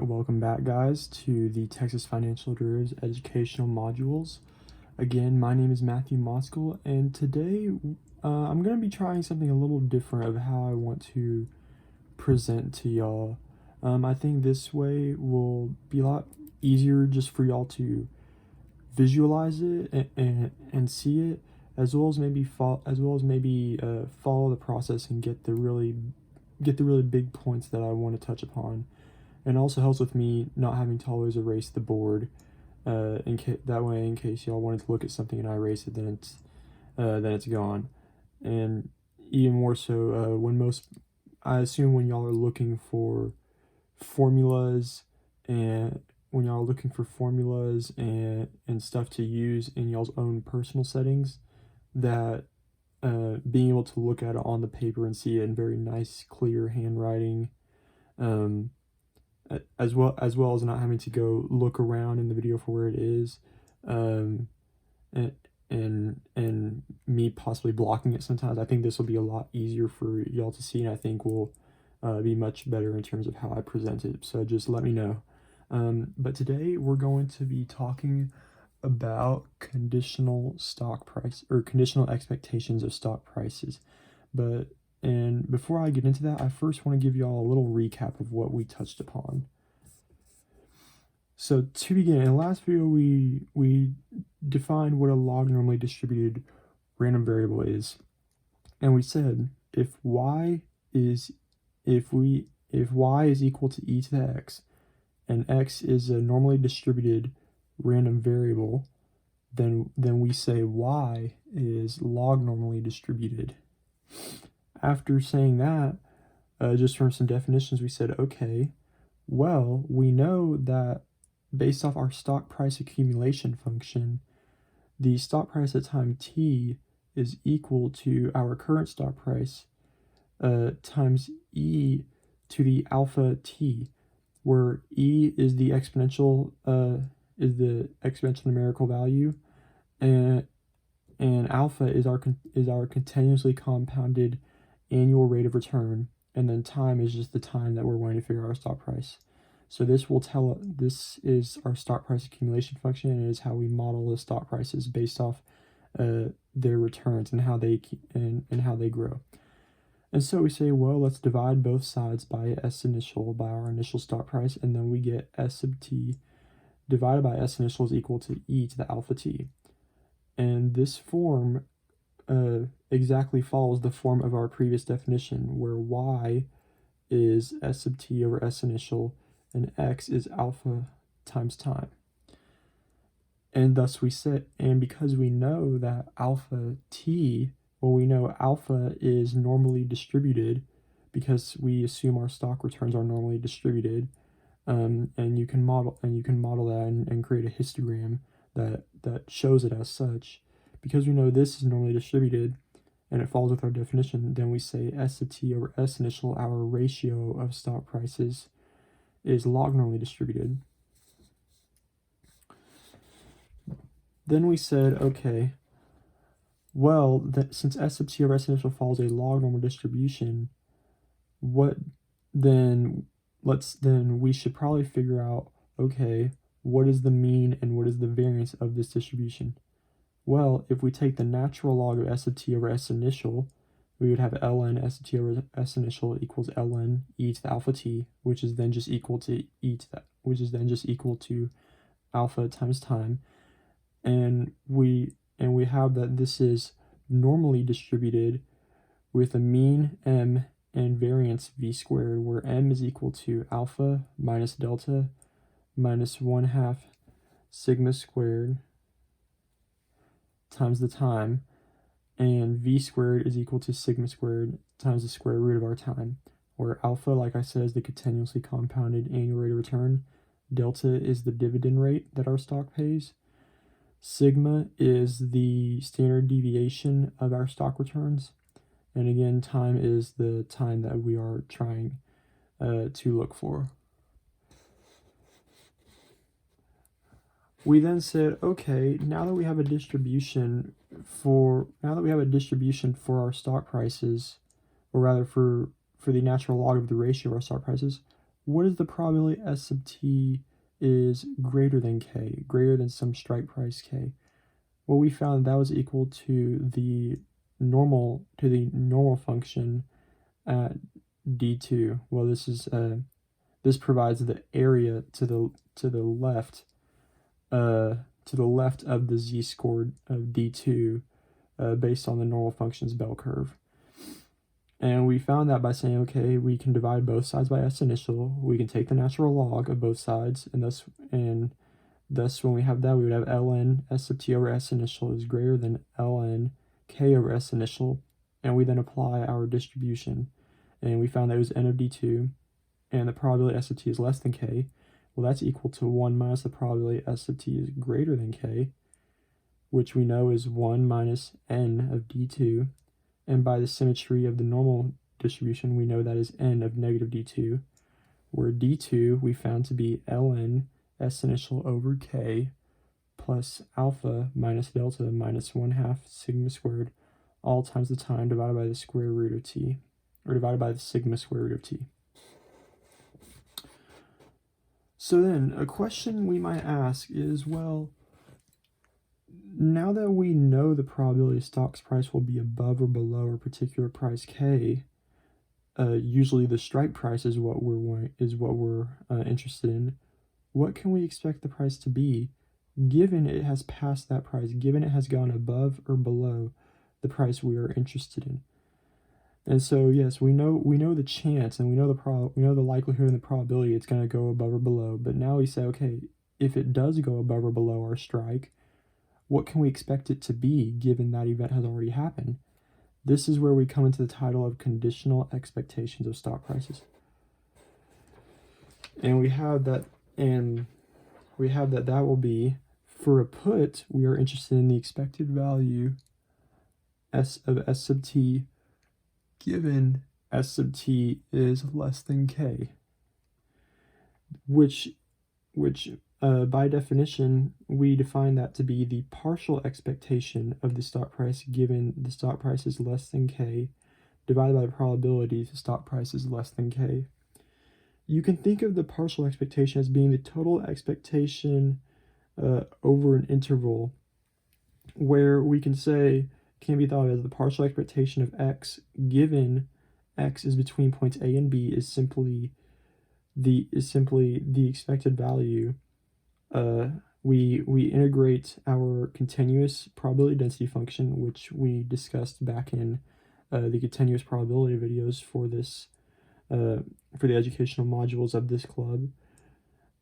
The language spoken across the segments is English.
Alright, welcome back guys to the Texas Financial Derivatives Educational Modules. Again, my name is Matthew Moskell, and today I'm going to be trying something a little different of how I want to present to y'all. I think this way will be a lot easier just for y'all to visualize it and see it, as well as maybe follow the process and get the really big points that I want to touch upon. And also helps with me not having to always erase the board. That way, in case y'all wanted to look at something and I erase it, then it's gone. And even more so, I assume when y'all are looking for formulas and stuff to use in y'all's own personal settings, that being able to look at it on the paper and see it in very nice, clear handwriting, as well as not having to go look around in the video for where it is, and me possibly blocking it sometimes. I think this will be a lot easier for y'all to see, and I think will be much better in terms of how I present it. So just let me know. But today we're going to be talking about conditional stock price, or conditional expectations of stock prices. And before I get into that, I first want to give y'all a little recap of what we touched upon. So to begin, in the last video, we defined what a log-normally distributed random variable is, and we said if y is equal to e to the x, and x is a normally distributed random variable, then we say y is log-normally distributed. After saying that, just from some definitions, we said, okay, well, we know that based off our stock price accumulation function, the stock price at time t is equal to our current stock price times e to the alpha t, where e is the exponential numerical value, and alpha is our continuously compounded annual rate of return, and then time is just the time that we're wanting to figure out our stock price. So this is our stock price accumulation function, and it is how we model the stock prices based off their returns and how they grow. And so we say, well, let's divide both sides by S initial, by our initial stock price, and then we get S sub t divided by S initial is equal to e to the alpha t. And this form exactly follows the form of our previous definition, where y is S sub t over S initial, and x is alpha times time. And thus we say, and because we know that we know alpha is normally distributed, because we assume our stock returns are normally distributed, and you can model that and create a histogram that shows it as such. Because we know this is normally distributed and it follows with our definition, then we say S sub t over S initial, our ratio of stock prices, is log-normally distributed. Then we said, okay, well, since S sub t over S initial follows a log-normal distribution, then we should probably figure out, okay, what is the mean and what is the variance of this distribution? Well, if we take the natural log of S sub t over S initial, we would have ln S sub t over S initial equals ln e to the alpha t, which is then just equal to alpha times time. And we have that this is normally distributed with a mean m and variance v squared, where m is equal to alpha minus delta minus 1/2 sigma squared times the time, and v squared is equal to sigma squared times the square root of our time, where alpha, like I said, is the continuously compounded annual rate of return, delta is the dividend rate that our stock pays, sigma is the standard deviation of our stock returns, and again, time is the time that we are trying to look for. We then said, okay, now that we have a distribution for our stock prices, or rather for the natural log of the ratio of our stock prices, what is the probability S sub t is greater than k, greater than some strike price k? Well, we found that was equal to the normal function at d2. Well, this provides the area to the left of the z-score of d2 based on the normal function's bell curve. And we found that by saying, okay, we can divide both sides by s initial, we can take the natural log of both sides, and thus when we have that, we would have ln s sub t over s initial is greater than ln k over s initial, and we then apply our distribution. And we found that it was n of d2, and the probability s sub t is less than k. Well, that's equal to 1 minus the probability s sub t is greater than k, which we know is 1 minus n of d2. And by the symmetry of the normal distribution, we know that is n of negative d2, where d2 we found to be ln s initial over k plus alpha minus delta minus 1/2 sigma squared, all times the time divided by the square root of t, or divided by the sigma square root of t. So then, a question we might ask is, well, now that we know the probability stock's price will be above or below a particular price k, usually the strike price is what we're interested in. What can we expect the price to be, given it has passed that price, given it has gone above or below the price we are interested in? And so yes, we know the chance, and we know the likelihood and the probability it's going to go above or below. But now we say, okay, if it does go above or below our strike, what can we expect it to be, given that event has already happened? This is where we come into the title of conditional expectations of stock prices. And we have that that will be, for a put, we are interested in the expected value s of s sub t given s sub t is less than k, which by definition, we define that to be the partial expectation of the stock price given the stock price is less than k, divided by the probability the stock price is less than k. You can think of the partial expectation as being the total expectation over an interval, where we can say, can be thought of as the partial expectation of x given x is between points A and B is simply the expected value. We integrate our continuous probability density function, which we discussed back in the continuous probability videos for this for the educational modules of this club,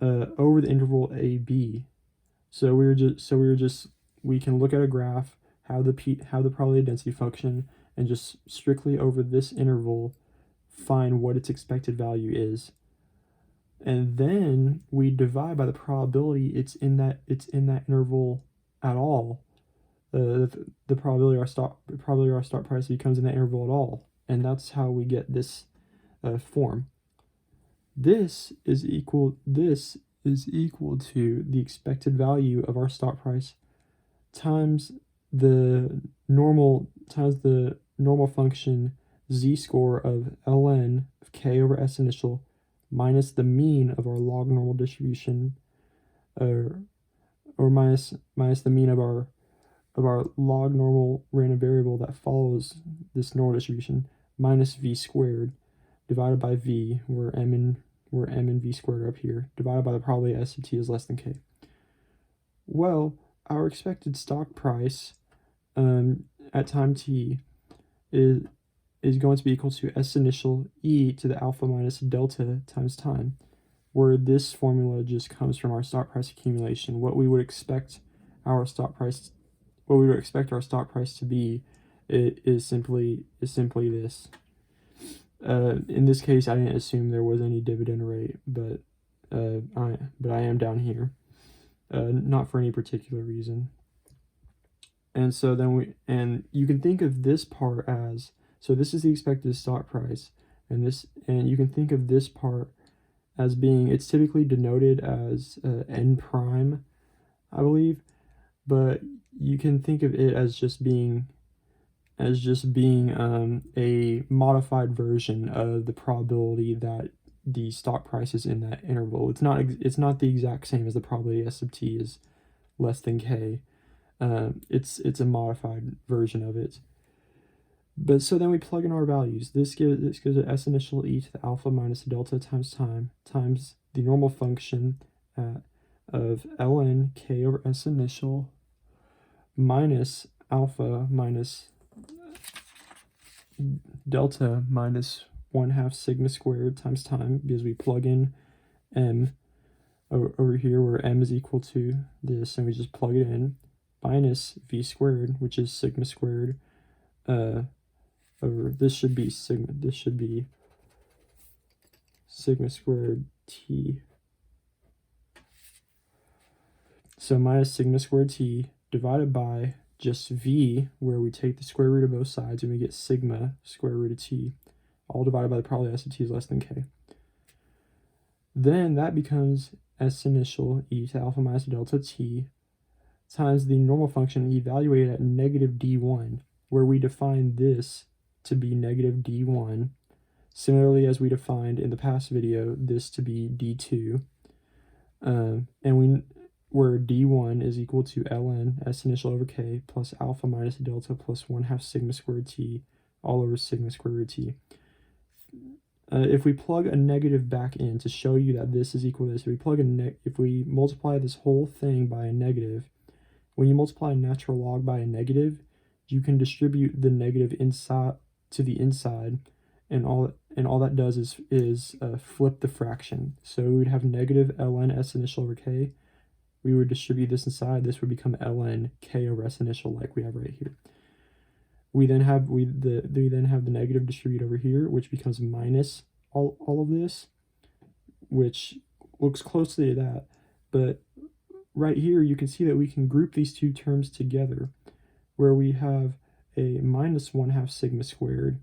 over the interval AB. So we can look at a graph, have the probability density function, and just strictly over this interval find what its expected value is. And then we divide by the probability it's in that interval at all. The probability our stock price becomes in that interval at all, and that's how we get this form. This is equal to the expected value of our stock price times the normal function z-score of ln of k over s initial minus the mean of our log normal distribution, or minus the mean of our log normal random variable that follows this normal distribution, minus v squared divided by v, where m and v squared are up here, divided by the probability s of t is less than k. Well, our expected stock price at time t is going to be equal to s initial e to the alpha minus delta times time, where this formula just comes from our stock price accumulation. What we would expect our stock price to be is simply this. In this case, I didn't assume there was any dividend rate, but I am down here, not for any particular reason. And so then you can think of this part as, so this is the expected stock price, and you can think of this part as being, it's typically denoted as n prime, I believe, but you can think of it as just being a modified version of the probability that the stock prices in that interval. It's not the exact same as the probability S sub t is less than k. It's a modified version of it. But so then we plug in our values. This goes to S initial e to the alpha minus the delta times time times the normal function of ln k over S initial minus alpha minus delta minus 1/2 sigma squared times time, because we plug in m over here where m is equal to this, and we just plug it in, minus v squared, which is sigma squared, over this should be sigma squared t. So minus sigma squared t divided by just v, where we take the square root of both sides and we get sigma square root of t, all divided by the probability S of t is less than k. Then that becomes S initial e to alpha minus delta t times the normal function evaluated at negative d1, where we define this to be negative d1, similarly as we defined in the past video this to be d2, where d1 is equal to ln S initial over k plus alpha minus delta plus 1/2 sigma squared t all over sigma squared root t. If we plug a negative back in to show you that this is equal to this, if we multiply this whole thing by a negative, when you multiply a natural log by a negative, you can distribute the negative inside to the inside, and all that does is flip the fraction. So we would have negative ln S initial over k. We would distribute this inside. This would become ln k over S initial, like we have right here. We then have the negative distribute over here, which becomes minus all of this, which looks closely to that. But right here, you can see that we can group these two terms together, where we have a minus 1/2 sigma squared.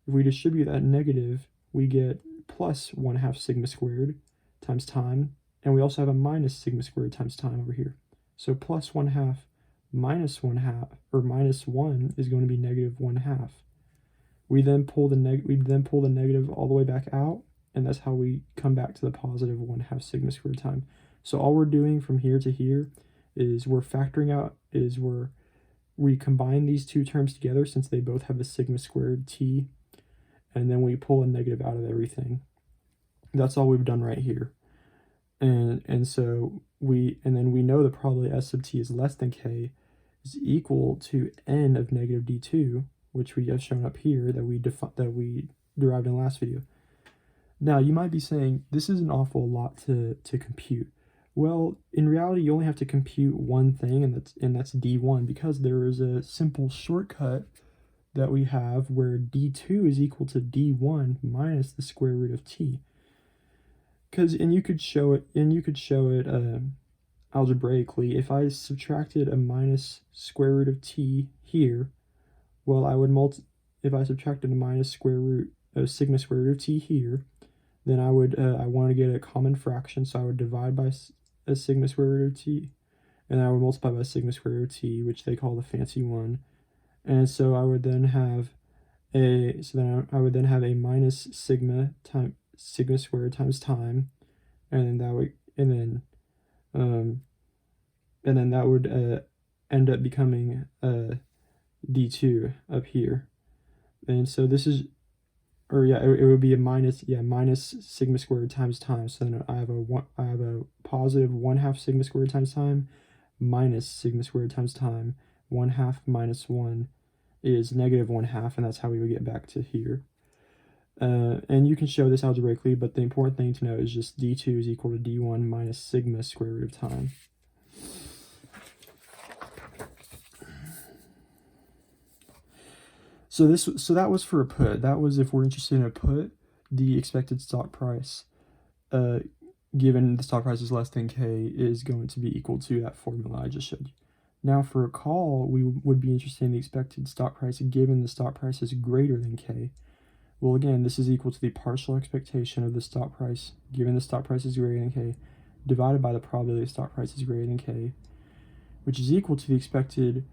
If we distribute that negative, we get plus 1/2 sigma squared times time, and we also have a minus sigma squared times time over here. So plus 1/2 minus 1/2, or minus 1, is going to be negative 1/2. We then pull the negative all the way back out, and that's how we come back to the positive 1/2 sigma squared time. So all we're doing from here to here is we combine these two terms together, since they both have a sigma squared t, and then we pull a negative out of everything. That's all we've done right here. And then we know the probability S sub t is less than k is equal to n of negative d2, which we have shown up here that we derived in the last video. Now you might be saying, this is an awful lot to compute. Well, in reality, you only have to compute one thing, and that's d1, because there is a simple shortcut that we have where d2 is equal to d1 minus the square root of t. And you could show it algebraically. If I subtracted a minus square root of t here, well, if I subtracted a minus square root of sigma square root of t here, then I want to get a common fraction, so I would divide by a sigma square root of t, and I would multiply by sigma square root of t, which they call the fancy one. And so I would then have a minus sigma squared times time, and then that would end up becoming d2 up here. And so this is, it would be a minus sigma squared times time. So then I have a positive 1/2 sigma squared times time minus sigma squared times time. 1/2 minus 1 is negative 1/2, and that's how we would get back to here. And you can show this algebraically, but the important thing to know is just d2 is equal to d1 minus sigma square root of time. So that was for a put. That was if we're interested in a put, the expected stock price, given the stock price is less than k, is going to be equal to that formula I just showed you. Now for a call, we would be interested in the expected stock price given the stock price is greater than k. Well, again, this is equal to the partial expectation of the stock price given the stock price is greater than k, divided by the probability the stock price is greater than k, which is equal to the expected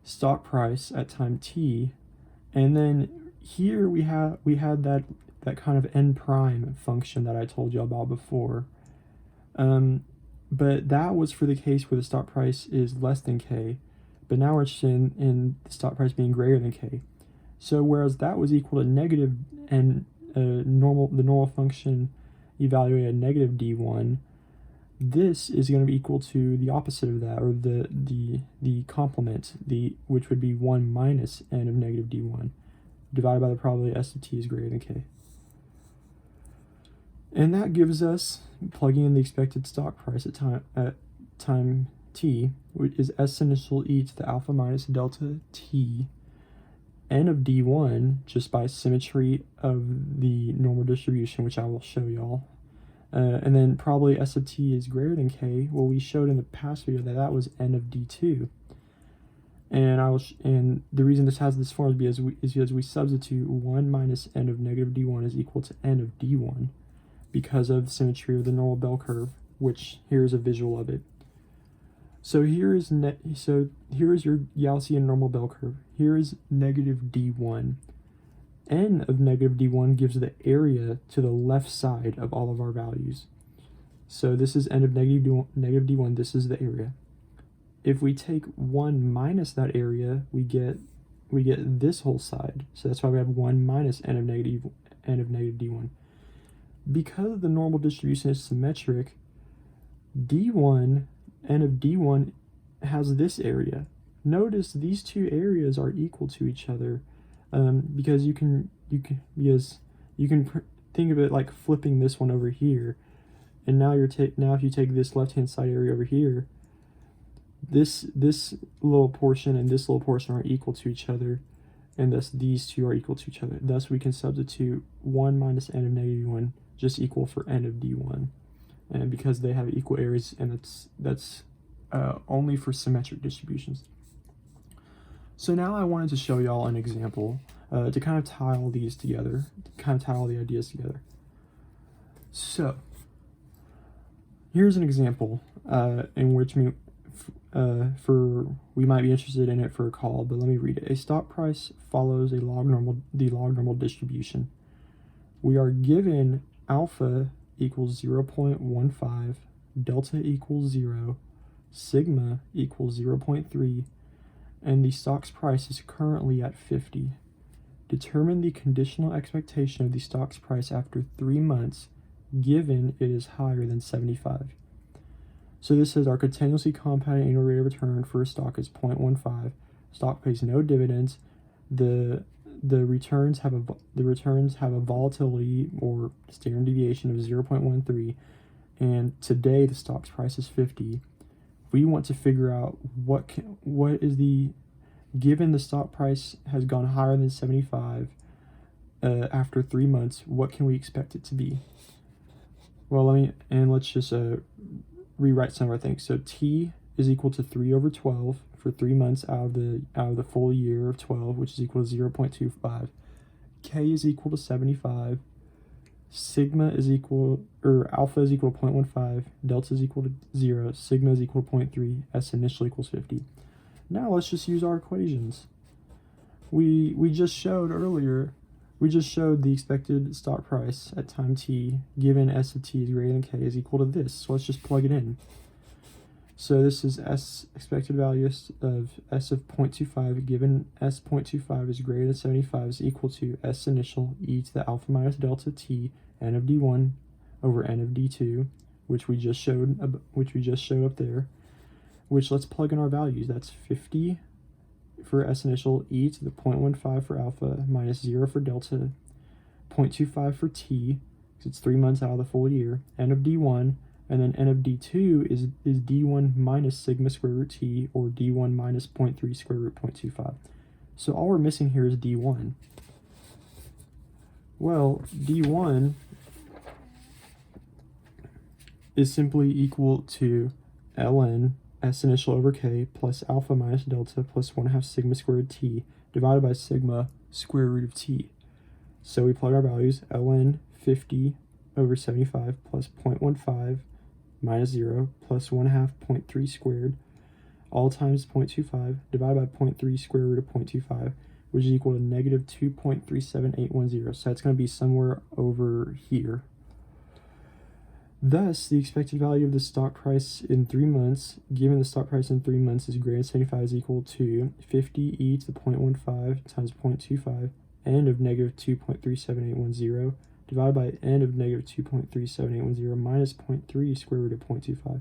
stock price at time t. And then here we had that kind of n prime function that I told you about before. But that was for the case where the stock price is less than k, but now we're interested in the stock price being greater than k. So whereas that was equal to negative and the normal function evaluated at negative d1, this is going to be equal to the opposite of that, or the complement, which would be 1 minus n of negative d1, divided by the probability S of t is greater than k. And that gives us, plugging in the expected stock price at time t, which is S initial e to the alpha minus delta t, n of d1, just by symmetry of the normal distribution, which I will show y'all. And then probably S of t is greater than k. Well, we showed in the past video that was n of d2. And the reason this has this form is because we substitute 1 minus n of negative d1 is equal to n of d1 because of the symmetry of the normal bell curve, which here's a visual of it. So here is your Gaussian normal bell curve. Here is negative d1. N of negative d1 gives the area to the left side of all of our values. So this is n of negative d1, this is the area. If we take 1 minus that area, we get this whole side. So that's why we have 1 minus n of negative d1. Because the normal distribution is symmetric, n of d1 has this area. Notice these two areas are equal to each other, because you can think of it like flipping this one over here, and now if you take this left hand side area over here, this little portion and this little portion are equal to each other, and thus these two are equal to each other. Thus we can substitute 1 minus n of negative d1 just equal for n of d1, and because they have equal areas, and that's only for symmetric distributions. So now I wanted to show y'all an example to kind of tie all these together, to kind of tie all the ideas together. So here's an example in which we might be interested in it for a call, but let me read it. A stock price follows the log normal distribution. We are given alpha equals 0.15, delta equals 0, sigma equals 0.3, and the stock's price is currently at 50. Determine the conditional expectation of the stock's price after 3 months, given it is higher than 75. So this says our continuously compounded annual rate of return for a stock is 0.15. Stock pays no dividends. The returns have a volatility or standard deviation of 0.13, and today the stock's price is 50. We want to figure out given the stock price has gone higher than 75 after 3 months, what can we expect it to be? Well, let's just rewrite some of our things. So t is equal to 3 over 12 for 3 months out of the full year of 12, which is equal to 0.25. K is equal to 75. Sigma is equal, or alpha is equal to 0.15. Delta is equal to 0. Sigma is equal to 0.3. S initial equals 50. Now let's just use our equations. We just showed earlier. We just showed the expected stock price at time t, given S of t is greater than k, is equal to this. So let's just plug it in. So this is S expected value of S of 0.25, given S 0.25 is greater than 75, is equal to S initial e to the alpha minus delta t, n of d1 over n of d2, which we just showed up there. Which, let's plug in our values. That's 50 for S initial, e to the 0.15 for alpha, minus 0 for delta, 0.25 for t, because it's 3 months out of the full year, n of d1, and then n of d2 is d1 minus sigma square root t, or d1 minus 0.3 square root 0.25. So all we're missing here is d1. Well, d1 is simply equal to ln S initial over k plus alpha minus delta plus 1/2 sigma squared t divided by sigma square root of t. So we plug our values, ln 50 over 75 plus 0.15 minus 0 plus 1/2 0.3 squared, all times 0.25 divided by 0.3 square root of 0.25, which is equal to negative 2.37810. So that's going to be somewhere over here. Thus, the expected value of the stock price in 3 months, given the stock price in 3 months is greater than 75, is equal to 50e to the 0.15 times 0.25, n of negative 2.37810, divided by n of negative 2.37810 minus 0.3 square root of 0.25.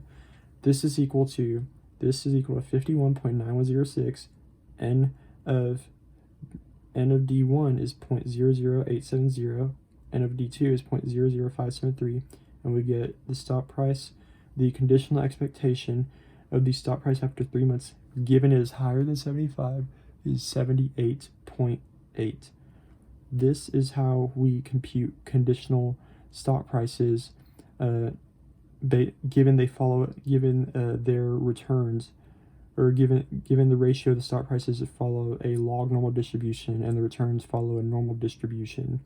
This is equal to 51.9106. N of D1 is 0.00870. N of D2 is 0.00573. And we get the stock price, the conditional expectation of the stock price after 3 months, given it is higher than 75, is 78.8. This is how we compute conditional stock prices, given their returns, or given the ratio of the stock prices follow a log normal distribution and the returns follow a normal distribution.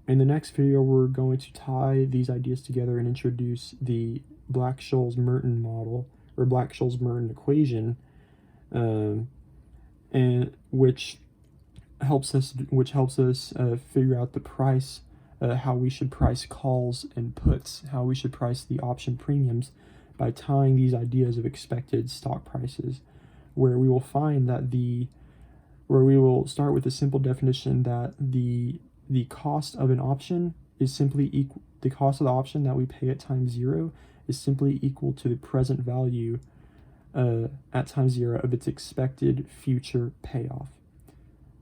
In the next video, we're going to tie these ideas together and introduce the Black-Scholes-Merton model, or Black-Scholes-Merton equation, and which helps us figure out the price, how we should price calls and puts, how we should price the option premiums by tying these ideas of expected stock prices, where we will find that where we will start with a simple definition that the cost of an option is simply equal, the cost of the option that we pay at time 0 is simply equal to the present value at time 0 of its expected future payoff.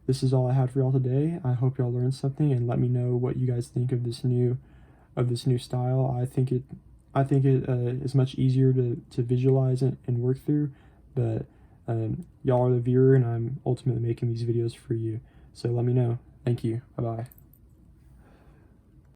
This is all I had for y'all today. I hope y'all learned something, and let me know what you guys think of this new style. I think it is much easier to visualize and work through, but y'all are the viewer, and I'm ultimately making these videos for you. So let me know. Thank you. Bye-bye.